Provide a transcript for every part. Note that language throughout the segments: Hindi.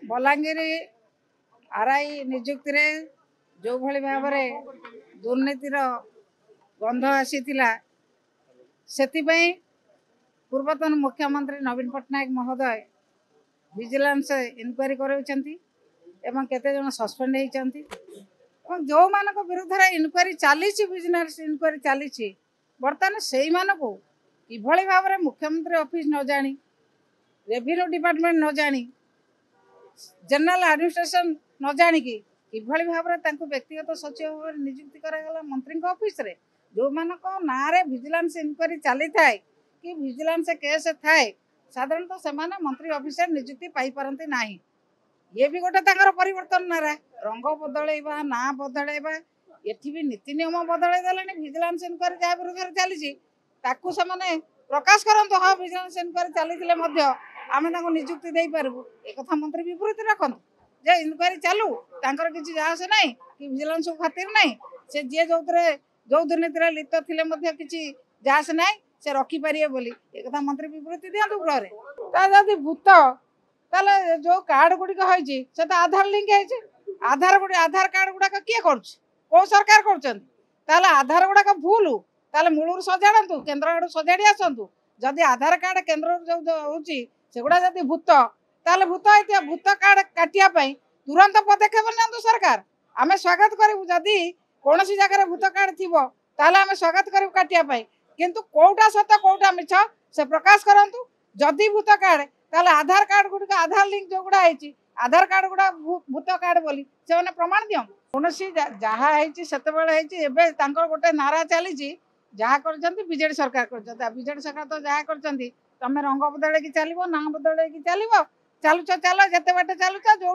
बलांगीर आरआई नियुक्ति रे जो भली भाव दुर्नीतिर गंध आसीथिला सेतिपई पूर्वतन मुख्यमंत्री नवीन पट्टनायक महोदय विजिलेंस इनक्वारी कराउछंती एवं केते जन सस्पेंड होइछंती और जो मानक विरुद्ध इनक्वारी चली बिजनेस इनक्वारी चली बर्तमान से मानक किभली भाव में मुख्यमंत्री ऑफिस न जानी रेवेन्यू डिपार्टमेंट न जानी जनरल एडमिनिस्ट्रेशन न जानिकी किभली भाव में व्यक्तिगत सचिव भाव नियुक्ति करागला मंत्री ऑफिस रे जो मानक ना रे विजिलेंस इनक्वारी चली थाए कि विजिलेंस केस थाए साधारणतः से मंत्री ऑफिस नियुक्ति पाई पारती ना ये भी गोटे परिवर्तन नारा रंग बदलैबा ना बदलैबा एठी भी नीति नियम बदलै देलानी विजिलेंस इनक्वारी जहाँ विरुद्ध चली प्रकाश करंतु हाँ विजिलेंस इनक्वारी चली आम निजुक्ति दे पारबू एक मंत्री विवृत्ति रखत जे इनक्वारी चालू तांकर किसी जहास ना कि विजिलेंस खातिर ना से जी जो दुर्नीति लिप्त थे किसी जहास ना से रखिपारे बोली एक मंत्री विवृत्ति दिखाँ गृह भूत ताले जो कार्ड गुड़िक से तो आधार लिंक है आधार कार्ड गुड़ाक किए कौ सरकार कर आधार गुड़ाक भूल ताले मूलर सजाड़ू केन्द्र आड़ सजाड़ी आसतु जदि आधार कार्ड केन्द्र जो होगुड़ा जदि भूत ताले भूत भूत कार्ड काटियापाई तुरंत पदक्षेप नियंतु सरकार आम स्वागत करूँ जदि कौन जगह भूत कार्ड थी आम स्वागत करूँ काटियापाई किंतु कौटा सत कौटा मिछ से प्रकाश करंतु जदि भूत कार्ड ताले आधार कार्ड गुड़िक आधार लिंक जो गुड़ा आधार कार्ड गुड़ा भूत कार्ड बोली से प्रमाण दियो कौन जहाँ गोटे नारा चली जहाँ कर बीजेडी सरकार कर बीजेडी सरकार तो जहाँ कर तमें रंग बदल की चलो ना बदल की चलो चलुच चल जिते बाट चलुच जो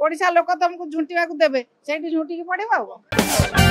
ओडिशा लोक तुमको झुंटा देवे से झुंटिकी पड़ो।